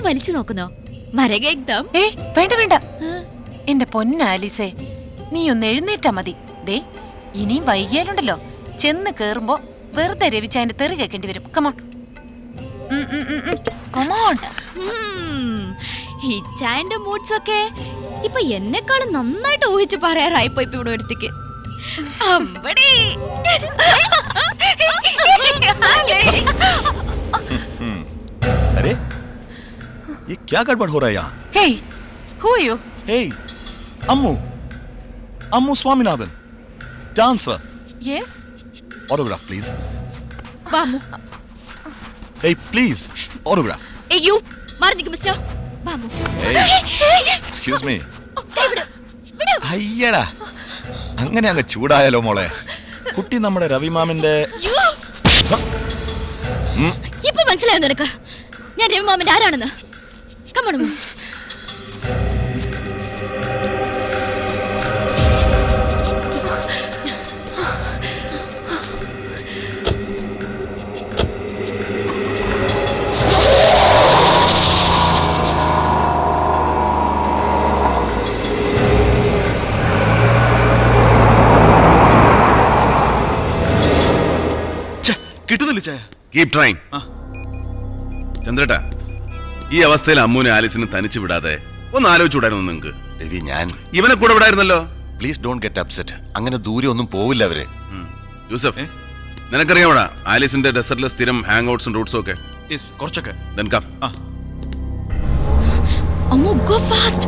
വലിച്ചു നോക്കുന്നോ? മരകേക്ദം. വേണ്ട വേണ്ട, എന്റെ പൊന്നാലിസേ, നീ ഒന്ന് എഴുന്നേറ്റാ മതി. ദേ, ഇനിയും വൈകിയാലുണ്ടല്ലോ, ചെന്ന് കേറുമ്പോ വെറുതെ രവിച്ചായന്റെ തെറി കേൾക്കേണ്ടി വരും. Come on come on. ഹിച്ചായന്റെ മൂഡ്സ് ഒക്കെ ഇപ്പൊ എന്നെക്കാളും നന്നായിട്ട് ഊഹിച്ച് പറയാറായിപ്പോ ഇപ്പൊ ഇവിടെ ഒരുത്തിക്ക്. अरे ये क्या गड़बड़ हो रहा है यहाँ? Hey, who are you? Hey, Ammu Swaminathan, dancer. Yes. Autograph, please. വാമു. Hey, please, autograph. Hey, you. മാറി നിൽക്ക് മിസ്റ്റർ. വാമു. Hey, excuse me. അയ്യടാ, അങ്ങനെ അങ്ങ് ചൂടായാലോ മോളെ. കുട്ടി നമ്മുടെ രവിമാമന്റെ. ഇപ്പൊ മനസ്സിലായോ നിനക്ക് ഞാൻ രവിമാമന്റെ ആരാണെന്ന്? കമ്മണു. Keep trying. ചന്ദ്രേട്ടാ, ഈ അവസ്ഥയിൽ അമ്മൂനെ ആലിസിനെ തനിച്ചു വിടാതെ ഒന്ന് ആലോചിച്ചുവിടായിരുന്നു നിങ്ങൾക്ക്. രവി, ഞാൻ ഇവനെ കൂടെ വിടായിരുന്നല്ലോ. Please don't get upset. അങ്ങനെ ദൂരെ ഒന്നും പോവില്ല അവര്. യൂസഫ്, നിനക്കറിയാമോടാ ആലിസിന്റെ ഡെസർട്ടിലെ സ്ഥിരം ഹാങ് ഔട്ട്സും റൂട്ട്സും ഒക്കെ? കുറച്ചൊക്കെ. Then come. അമ്മോ, go fast.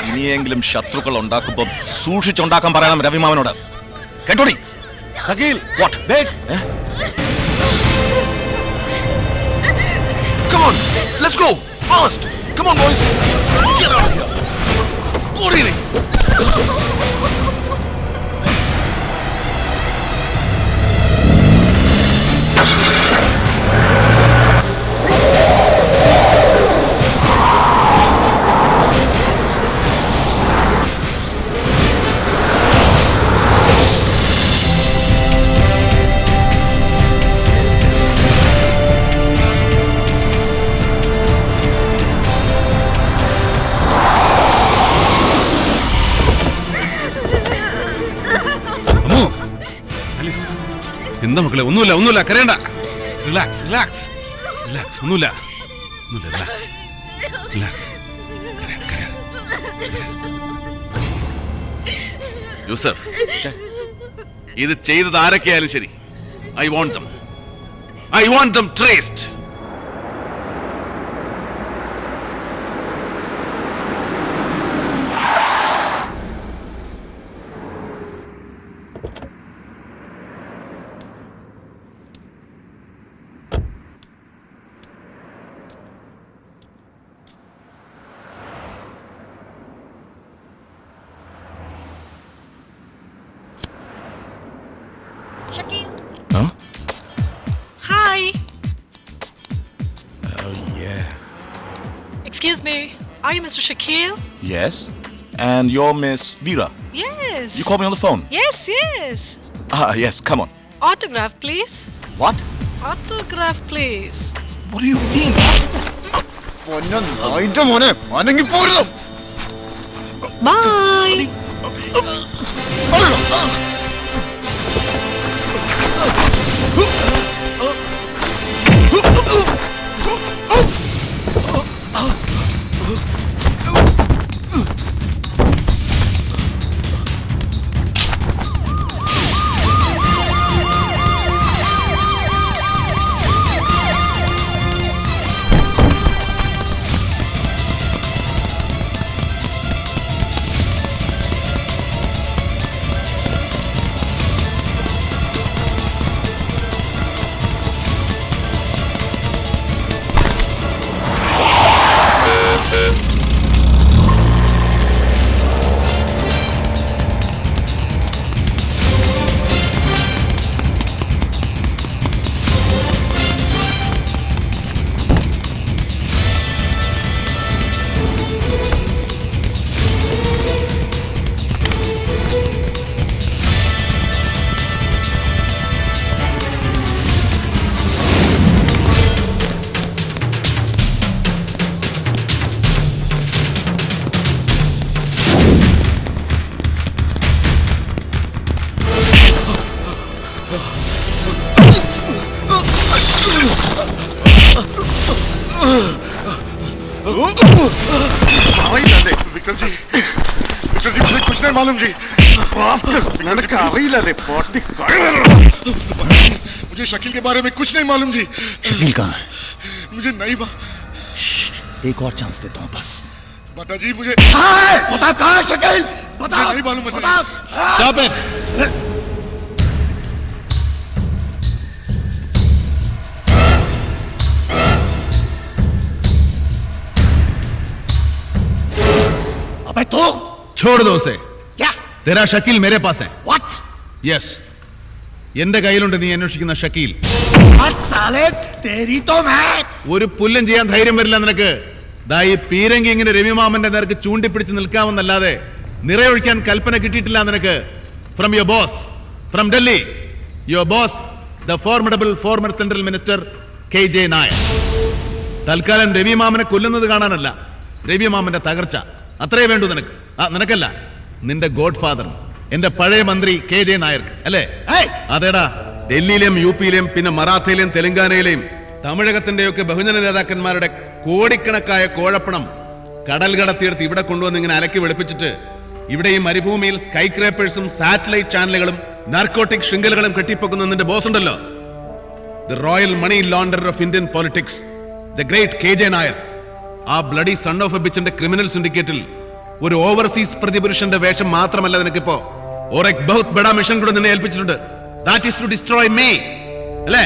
ഇനിയെങ്കിലും ശത്രുക്കൾ ഉണ്ടാക്കുമ്പോൾ സൂക്ഷിച്ചുണ്ടാക്കാൻ പറയണം രവിമാമനോട്. കേട്ടോടി? What? Come on, let's go fast. Come on, boys, get out of here. Go really. എന്താ മക്കളെ? ഒന്നുമില്ല, കരയണ്ട. റിലാക്സ്. ഒന്നുമില്ല, റിലാക്സ്. യൂസഫ്, ഇത് ചെയ്തത് ആരൊക്കെയായാലും ശരി, I want them traced. Shakil. Huh? Hi. Oh, yeah. Excuse me. Are you Mr. Shakil? Yes. And you're Miss Veera. Yes. You called me on the phone. Yes, yes. Ah, yes, come on. Autograph, please. What? Autograph, please. What do you mean? Bye. Vikram ji मुझे कुछ नहीं मालूम जी। मुझे शकील के बारे में कुछ नहीं मालूम जी। शकील कहाँ है? मुझे नहीं एक और चांस देता हूँ बस। बता जी मुझे बता कहाँ है शकील? बता। नहीं मालूम मुझे। Stop it. अबे तो छोड़ दो उसे. क्या? तेरा शकील मेरे पास है. What? Yes. എന്റെ കയ്യിലുണ്ട് നീ അന്വേഷിക്കുന്ന ഷക്കീൽ. साले तेरी तो मैं. ഒരു പുല്ലും ചെയ്യാൻ ധൈര്യം വരില്ല നിനക്ക്. ദാ ഈ പീരങ്കി ഇങ്ങനെ രവിമാമന്റെ നേർക്ക് ചൂണ്ടിപ്പിടിച്ച് നിൽക്കാമെന്നല്ലാതെ നിറയൊഴിക്കാൻ കൽപ്പന കിട്ടിയിട്ടില്ല നിനക്ക്. From your boss, from Delhi. Your boss, the formidable former central minister KJ Nair. തൽക്കാലം രവിമാമനെ കൊല്ലുന്നത് കാണാനല്ല, രവിമാമന്റെ തകർച്ച അത്രേ വേണ്ടു നിനക്ക്. നിനക്കല്ല, നിന്റെ ഗോഡ് ഫാദർ എന്റെ പഴയ മന്ത്രി KJ നായർക്ക് അല്ലേ? അതേടാ, ഡൽഹിയിലെയും UP-യിലെയും പിന്നെ മറാത്തയിലെയും തെലങ്കാനയിലെയും തമിഴകത്തിന്റെയൊക്കെ ബഹുജന നേതാക്കന്മാരുടെ കോടിക്കണക്കായ കോഴപ്പണം കടൽ കടത്തിയെടുത്ത് ഇവിടെ കൊണ്ടുവന്ന് ഇങ്ങനെ അലക്കി വെളുപ്പിച്ചിട്ട് ഇവിടെ ഈ മരുഭൂമിയിൽ സ്കൈ ക്രേപ്പേഴ്സും സാറ്റലൈറ്റ് ചാനലുകളും നാർക്കോട്ടിക് ശൃംഖലകളും കെട്ടിപ്പൊക്കുന്ന നിന്റെ ബോസ് ഉണ്ടല്ലോ, the royal money launderer of Indian politics, the great KJ Nair. ആ ബ്ലഡി സൺ ഓഫ് എ ബിച്ചിന്റെ ക്രിമിനൽ സിൻഡിക്കേറ്റിൽ ഒരു ഓവർസീസ് പ്രതിപുരുഷന്റെ വേഷം മാത്രമല്ല നിനക്കിപ്പോ ഒരു ബഹുത് ബഡാ മിഷൻ കൂടെ നിന്നെ ഏൽപ്പിച്ചിട്ടുണ്ട്. That is to destroy me അല്ലേ?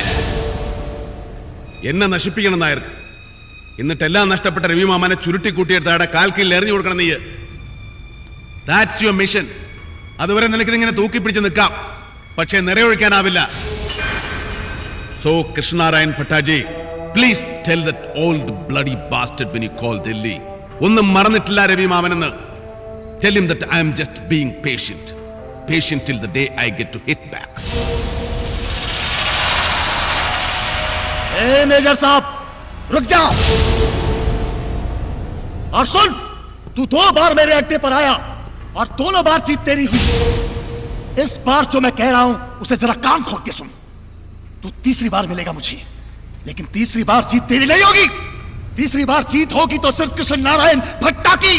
എന്നെ നശിപ്പിക്കണം നായർക്ക്. എന്നിട്ടെല്ലാം നഷ്ടപ്പെട്ട രവിമാമനെ ചുരുട്ടിക്കൂട്ടിയെടുത്ത് അയാളുടെ കാൽക്കീഴിൽ എറിഞ്ഞു കൊടുക്കണം നീ. That's your mission. അതുവരെ നിനക്കിതിങ്ങനെ തൂക്കിപ്പിടിച്ച് നിൽക്കാം, പക്ഷേ നിറയൊഴിക്കാനാവില്ല. So Krishnanarayan Bhattaji, please tell that old bloody bastard when you call Delhi, ഒന്നും മറന്നിട്ടില്ല രവിമാമനെന്ന്. Tell him that I am just being patient till the day I get to hit back. Major साहब रुक जाओ और सुन, तू 2 बार मेरे अड्डे पर आया और दोनों बार जीत तेरी हुई. इस बार जो मैं कह रहा हूं उसे जरा कान खोल के सुन. तू तीसरी बार मिलेगा मुझे, लेकिन तीसरी बार जीत तेरी नहीं होगी. तीसरी बार जीत होगी तो सिर्फ कृष्ण नारायण भट्टा की.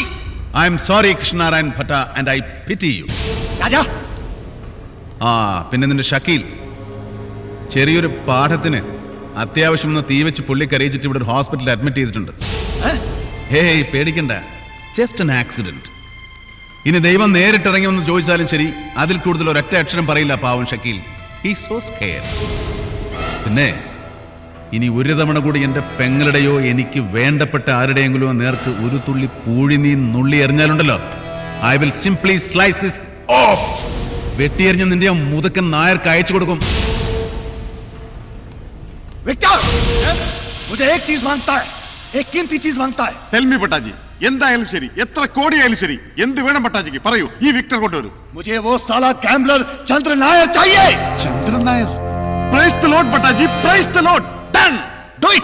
I am sorry, Krishnarayan Bhatta, and I pity you. जा ആ പിന്നെ നിന്റെ ഷക്കീൽ ചെറിയൊരു പാഠത്തിന് അത്യാവശ്യം തീ വെച്ച് പുള്ളി കരയിച്ചിട്ട് ഇവിടെ ഒരു ഹോസ്പിറ്റലിൽ അഡ്മിറ്റ് ചെയ്തിട്ടുണ്ട്. ഹേയ് പേടിക്കണ്ട, ജസ്റ്റ് an ആക്സിഡന്റ്. ഇനി ദൈവം നേരിട്ടിറങ്ങി ഒന്ന് ചോദിച്ചാലും ശരി, അതിൽ കൂടുതൽ ഒരൊറ്റ അക്ഷരം പറയില്ല പാവം ഷക്കീൽ. He so scared. പിന്നെ ഇനി ഒരു തവണ കൂടി എൻ്റെ പെങ്ങളുടെയോ എനിക്ക് വേണ്ടപ്പെട്ട ആരുടെയെങ്കിലോ നേർക്ക് ഒരു തുള്ളി പൂഴി നീ നുള്ളി എറിഞ്ഞാലുണ്ടല്ലോ, I will simply slice this off. വെട്ടിയെറിഞ്ഞ് നിന്റെ ആ മുതക്കൻ നായർക്ക് അയച്ചു കൊടുക്കും. विक्टर, मुझे एक चीज मांगता है, एक कीमती चीज मांगता है. ടെൽ മീ പട്ടാജി, എന്തായാലും ശരി, എത്ര കോടിയായാലും ശരി, എന്ത് വേണം പട്ടാജിക്ക് പറയൂ, ഈ വിക്ടർ കൊണ്ടുവരും. मुझे वो साला गैम्बलर चंद्र नायर चाहिए. Chandran Nair. Praise the lord Pattaji, praise the lord. Done. Do it.